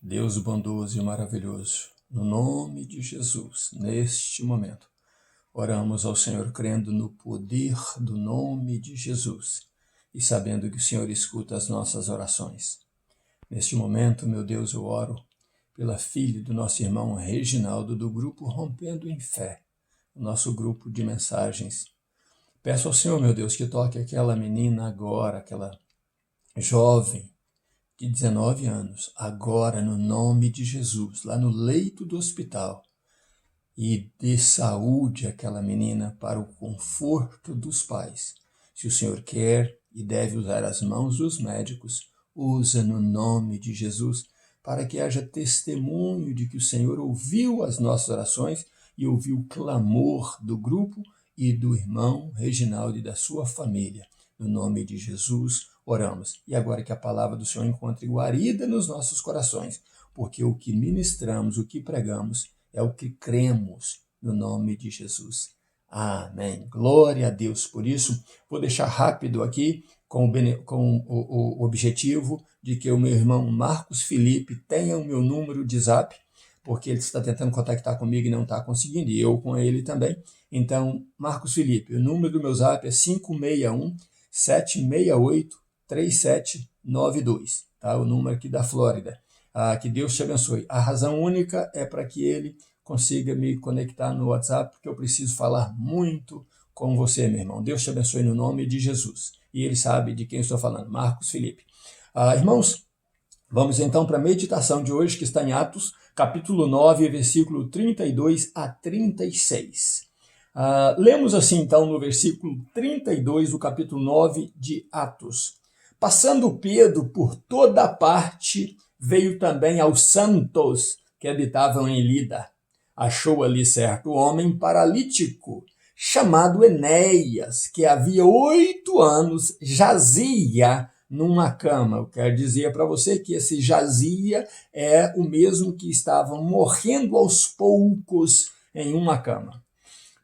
Deus bondoso e maravilhoso, no nome de Jesus, neste momento, oramos ao Senhor crendo no poder do nome de Jesus e sabendo que o Senhor escuta as nossas orações. Neste momento, meu Deus, eu oro pela filha do nosso irmão Reginaldo, do grupo Rompendo em Fé, o nosso grupo de mensagens. Peço ao Senhor, meu Deus, que toque aquela menina agora, aquela jovem de 19 anos, agora no nome de Jesus, lá no leito do hospital, e dê saúde àquela menina para o conforto dos pais. Se o Senhor quer e deve usar as mãos dos médicos, usa no nome de Jesus, para que haja testemunho de que o Senhor ouviu as nossas orações e ouviu o clamor do grupo e do irmão Reginaldo e da sua família. No nome de Jesus, oramos. E agora que a palavra do Senhor encontre guarida nos nossos corações, porque o que ministramos, o que pregamos, é o que cremos no nome de Jesus. Amém. Glória a Deus por isso. Vou deixar rápido aqui com o objetivo de que o meu irmão Marcos Felipe tenha o meu número de zap, porque ele está tentando contactar comigo e não está conseguindo, e eu com ele também. Então, Marcos Felipe, o número do meu zap é 561-768-3792, tá? O número aqui da Flórida. Que Deus te abençoe. A razão única é para que ele consiga me conectar no WhatsApp, porque eu preciso falar muito com você, meu irmão. Deus te abençoe no nome de Jesus. E ele sabe de quem estou falando, Marcos Felipe. Irmãos, vamos então para a meditação de hoje, que está em Atos, capítulo 9, versículo 32 a 36. Lemos assim, então, no versículo 32 do capítulo 9 de Atos. Passando Pedro por toda parte, veio também aos santos que habitavam em Lida. Achou ali certo homem paralítico, chamado Enéas, que havia 8 anos jazia numa cama. Eu quero dizer para você que esse jazia é o mesmo que estava morrendo aos poucos em uma cama.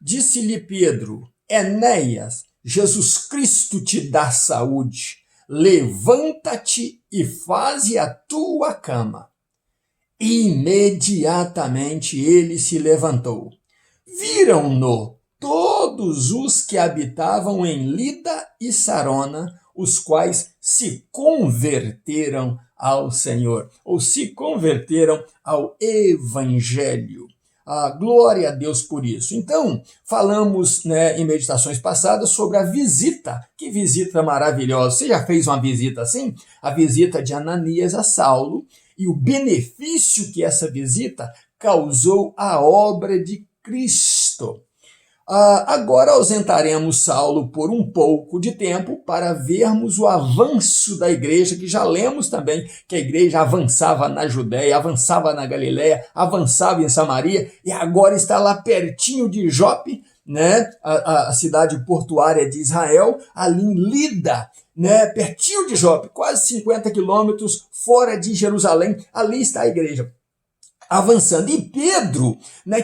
Disse-lhe Pedro: Enéas, Jesus Cristo te dá saúde. Levanta-te e faze a tua cama. Imediatamente ele se levantou. Viram-no todos os que habitavam em Lida e Sarona, os quais se converteram ao Senhor, ou se converteram ao Evangelho. Glória a Deus por isso. Então, falamos em meditações passadas sobre a visita. Que visita maravilhosa. Você já fez uma visita assim? A visita de Ananias a Saulo e o benefício que essa visita causou à obra de Cristo. Agora ausentaremos Saulo por um pouco de tempo para vermos o avanço da igreja, que já lemos também que a igreja avançava na Judéia, avançava na Galiléia, avançava em Samaria e agora está lá pertinho de Jope, a cidade portuária de Israel, ali em Lida, pertinho de Jope, quase 50 quilômetros fora de Jerusalém, ali está a igreja avançando. E Pedro,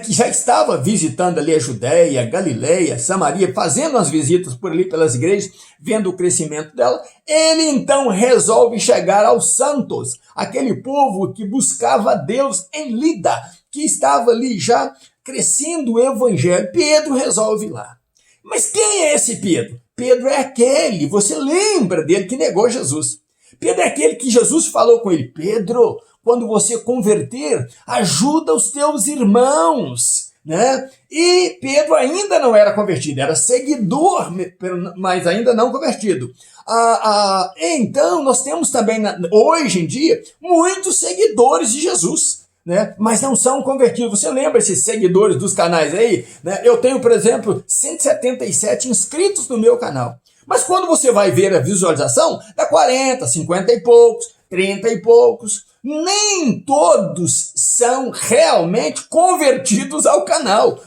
que já estava visitando ali a Judéia, Galiléia, Samaria, fazendo as visitas por ali pelas igrejas, vendo o crescimento dela, ele então resolve chegar aos santos, aquele povo que buscava Deus em Lida, que estava ali já crescendo o evangelho. Pedro resolve ir lá. Mas quem é esse Pedro? Pedro é aquele, você lembra dele, que negou Jesus. Pedro é aquele que Jesus falou com ele: Pedro, quando você converter, ajuda os teus irmãos, E Pedro ainda não era convertido, era seguidor, mas ainda não convertido. Então, nós temos também, hoje em dia, muitos seguidores de Jesus, mas não são convertidos. Você lembra esses seguidores dos canais aí? Eu tenho, por exemplo, 177 inscritos no meu canal. Mas quando você vai ver a visualização, dá 40, 50 e poucos, 30 e poucos. Nem todos são realmente convertidos ao canal,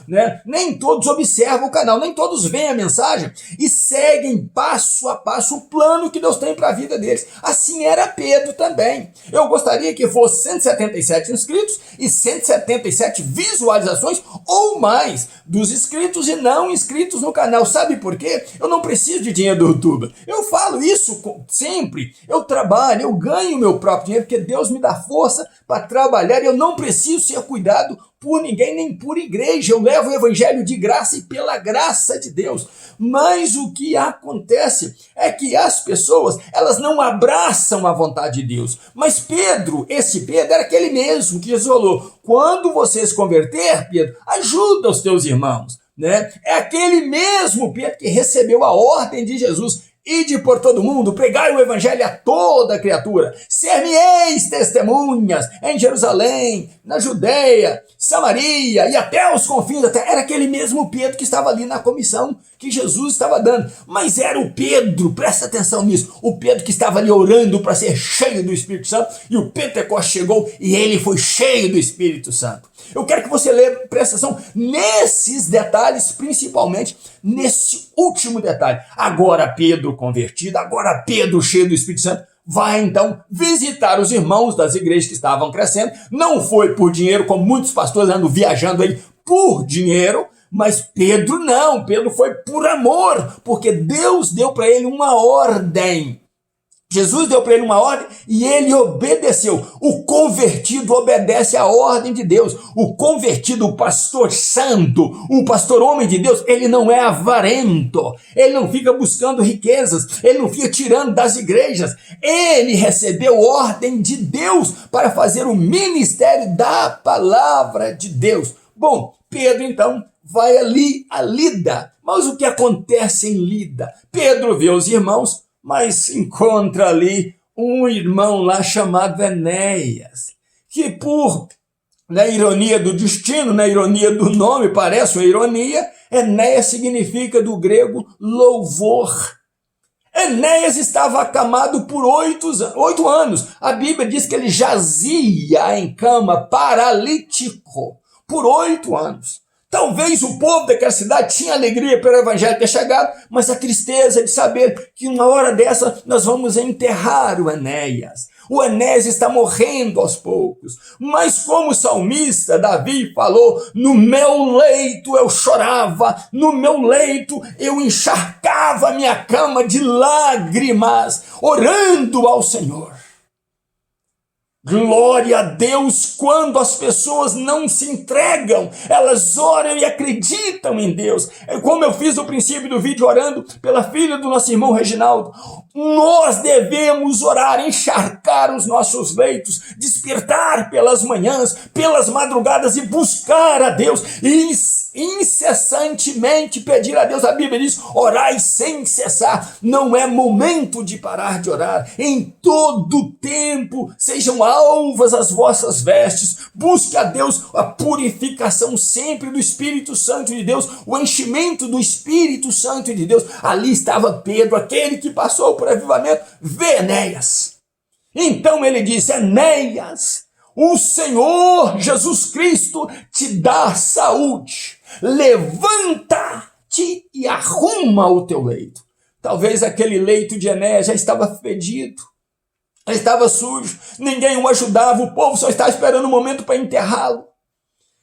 Nem todos observam o canal, nem todos veem a mensagem e seguem passo a passo o plano que Deus tem para a vida deles. Assim era Pedro também. Eu gostaria que fosse 177 inscritos e 177 visualizações ou mais dos inscritos e não inscritos no canal. Sabe por quê? Eu não preciso de dinheiro do YouTube. Eu falo isso sempre. Eu trabalho, eu ganho meu próprio dinheiro porque Deus me dá dá força para trabalhar. Eu não preciso ser cuidado por ninguém, nem por igreja. Eu levo o evangelho de graça e pela graça de Deus. Mas o que acontece é que as pessoas, elas não abraçam a vontade de Deus. Mas Pedro, esse Pedro era aquele mesmo que Jesus falou: quando você se converter, Pedro, ajuda os teus irmãos, né? É aquele mesmo Pedro que recebeu a ordem de Jesus: ide por todo mundo, pregai o evangelho a toda criatura, ser-me-eis testemunhas em Jerusalém, na Judeia, Samaria e até os confins da terra. Era aquele mesmo Pedro que estava ali na comissão que Jesus estava dando. Mas era o Pedro, presta atenção nisso, o Pedro que estava ali orando para ser cheio do Espírito Santo, e o Pentecostes chegou e ele foi cheio do Espírito Santo. Eu quero que você leia, presta atenção nesses detalhes, principalmente nesse último detalhe. Agora Pedro convertido, agora Pedro cheio do Espírito Santo, vai então visitar os irmãos das igrejas que estavam crescendo. Não foi por dinheiro, como muitos pastores andam viajando aí por dinheiro, mas Pedro não, Pedro foi por amor, porque Deus deu para ele uma ordem. Jesus deu para ele uma ordem e ele obedeceu. O convertido obedece à ordem de Deus. O convertido, o pastor santo, o pastor homem de Deus, ele não é avarento. Ele não fica buscando riquezas. Ele não fica tirando das igrejas. Ele recebeu ordem de Deus para fazer o ministério da palavra de Deus. Bom, Pedro então vai ali a Lida. Mas o que acontece em Lida? Pedro vê os irmãos, mas encontra ali um irmão lá chamado Enéas, que na ironia do destino, na ironia do nome, parece uma ironia, Enéas significa do grego louvor. Enéas estava acamado por 8 anos. A Bíblia diz que ele jazia em cama paralítico por 8 anos. Talvez o povo daquela cidade tinha alegria pelo evangelho ter chegado, mas a tristeza de saber que uma hora dessa nós vamos enterrar o Enéas. O Enéas está morrendo aos poucos. Mas como o salmista Davi falou: no meu leito eu chorava, no meu leito eu encharcava minha cama de lágrimas, orando ao Senhor. Glória a Deus, quando as pessoas não se entregam, elas oram e acreditam em Deus. Como eu fiz no princípio do vídeo orando pela filha do nosso irmão Reginaldo, nós devemos orar, encharcar os nossos leitos, despertar pelas manhãs, pelas madrugadas e buscar a Deus e incessantemente pedir a Deus. A Bíblia diz: orai sem cessar. Não é momento de parar de orar. Em todo tempo sejam alvas as vossas vestes. Busque a Deus a purificação sempre do Espírito Santo de Deus, o enchimento do Espírito Santo de Deus. Ali estava Pedro, aquele que passou por avivamento. Vê Enéas. Então ele disse: Enéas, o Senhor Jesus Cristo te dá saúde. Levanta-te e arruma o teu leito. Talvez aquele leito de Enéas já estava fedido, já estava sujo, ninguém o ajudava, o povo só estava esperando o momento para enterrá-lo.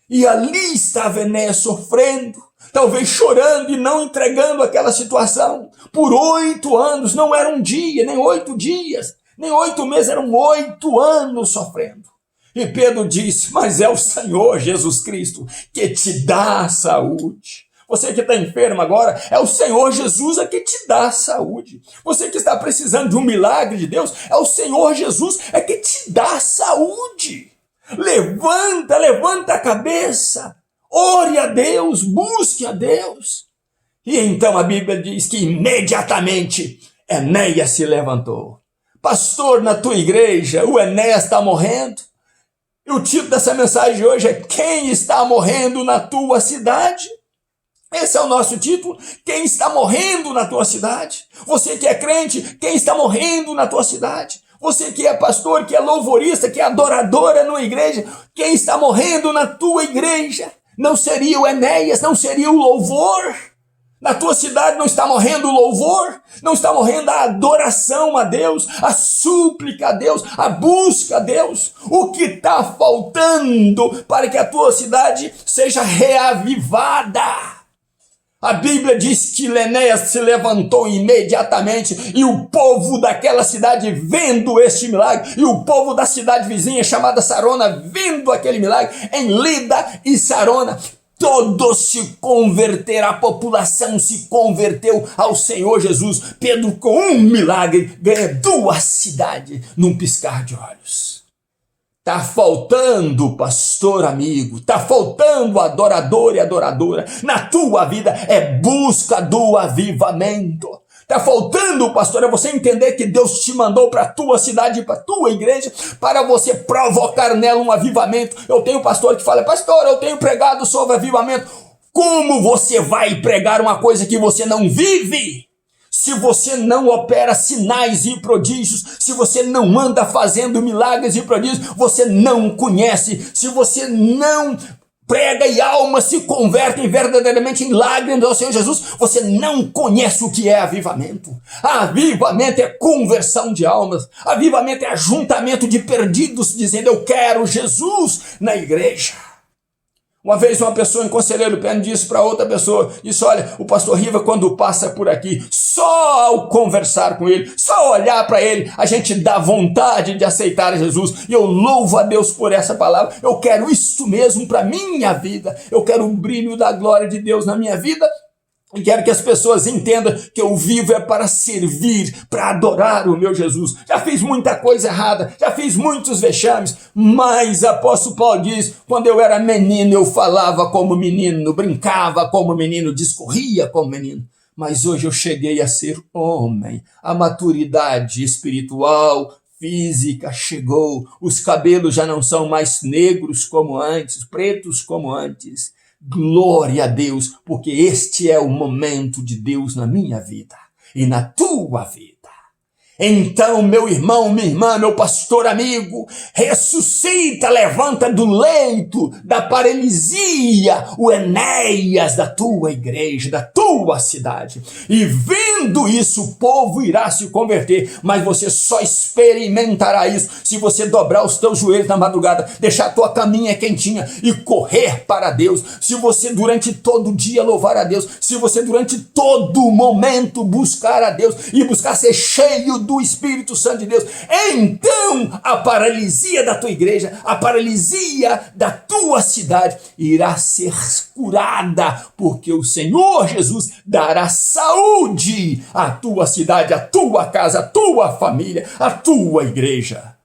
E ali estava Enéas sofrendo, talvez chorando e não entregando aquela situação. Por 8 anos, não era um dia, nem 8 dias, nem 8 meses, eram 8 anos sofrendo. E Pedro disse: mas é o Senhor Jesus Cristo que te dá saúde. Você que está enfermo agora, é o Senhor Jesus que te dá saúde. Você que está precisando de um milagre de Deus, é o Senhor Jesus que te dá saúde. Levanta a cabeça, ore a Deus, busque a Deus. E então a Bíblia diz que imediatamente Enéas se levantou. Pastor, na tua igreja, o Enéas está morrendo. E o título dessa mensagem de hoje é: quem está morrendo na tua cidade? Esse é o nosso título. Quem está morrendo na tua cidade? Você que é crente, quem está morrendo na tua cidade? Você que é pastor, que é louvorista, que é adoradora numa igreja, quem está morrendo na tua igreja? Não seria o Enéas, não seria o louvor? Na tua cidade não está morrendo o louvor? Não está morrendo a adoração a Deus, a súplica a Deus, a busca a Deus? O que está faltando para que a tua cidade seja reavivada? A Bíblia diz que Enéas se levantou imediatamente e o povo daquela cidade vendo este milagre, e o povo da cidade vizinha chamada Sarona vendo aquele milagre, em Lida e Sarona, todos se converteram, a população se converteu ao Senhor Jesus. Pedro, com um milagre, ganha 2 cidades num piscar de olhos. Tá faltando, pastor amigo, tá faltando adorador e adoradora. Na tua vida é busca do avivamento. Tá faltando, pastor, é você entender que Deus te mandou para a tua cidade, para a tua igreja, para você provocar nela um avivamento. Eu tenho pastor que fala, pastor, eu tenho pregado sobre avivamento. Como você vai pregar uma coisa que você não vive? Se você não opera sinais e prodígios, se você não anda fazendo milagres e prodígios, você não conhece. Se você não prega e almas se convertem verdadeiramente em lágrimas ao Senhor Jesus, você não conhece o que é avivamento. Avivamento é conversão de almas. Avivamento é ajuntamento de perdidos, dizendo, eu quero Jesus na igreja. Uma vez uma pessoa, um conselheiro, pedindo isso para outra pessoa, disse, olha, o pastor Riva, quando passa por aqui, só ao conversar com ele, só olhar para ele, a gente dá vontade de aceitar Jesus. E eu louvo a Deus por essa palavra. Eu quero isso mesmo para minha vida. Eu quero o brilho da glória de Deus na minha vida. E quero que as pessoas entendam que eu vivo é para servir, para adorar o meu Jesus. Já fiz muita coisa errada, já fiz muitos vexames, mas apóstolo Paulo diz, quando eu era menino eu falava como menino, brincava como menino, discorria como menino. Mas hoje eu cheguei a ser homem, a maturidade espiritual, física chegou, os cabelos já não são mais negros como antes, pretos como antes. Glória a Deus, porque este é o momento de Deus na minha vida e na tua vida. Então, meu irmão, minha irmã, meu pastor amigo, ressuscita, levanta do leito da paralisia o Enéas da tua igreja, da tua cidade. E vendo isso, o povo irá se converter, mas você só experimentará isso se você dobrar os teus joelhos na madrugada, deixar a tua caminha quentinha e correr para Deus. Se você durante todo o dia louvar a Deus, se você durante todo momento buscar a Deus e buscar ser cheio do Espírito Santo de Deus, então a paralisia da tua igreja, a paralisia da tua cidade irá ser curada, porque o Senhor Jesus dará saúde à tua cidade, à tua casa, à tua família, à tua igreja.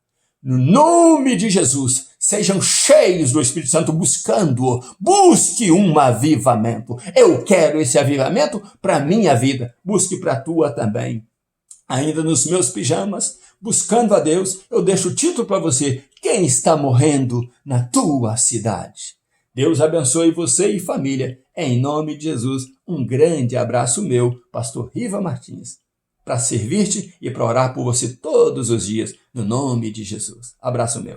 No nome de Jesus, sejam cheios do Espírito Santo buscando-o. Busque um avivamento. Eu quero esse avivamento para a minha vida. Busque para a tua também. Ainda nos meus pijamas, buscando a Deus, eu deixo o título para você. Quem está morrendo na tua cidade? Deus abençoe você e família. Em nome de Jesus, um grande abraço meu, pastor Riva Martins, para servir-te e para orar por você todos os dias, no nome de Jesus. Abraço meu.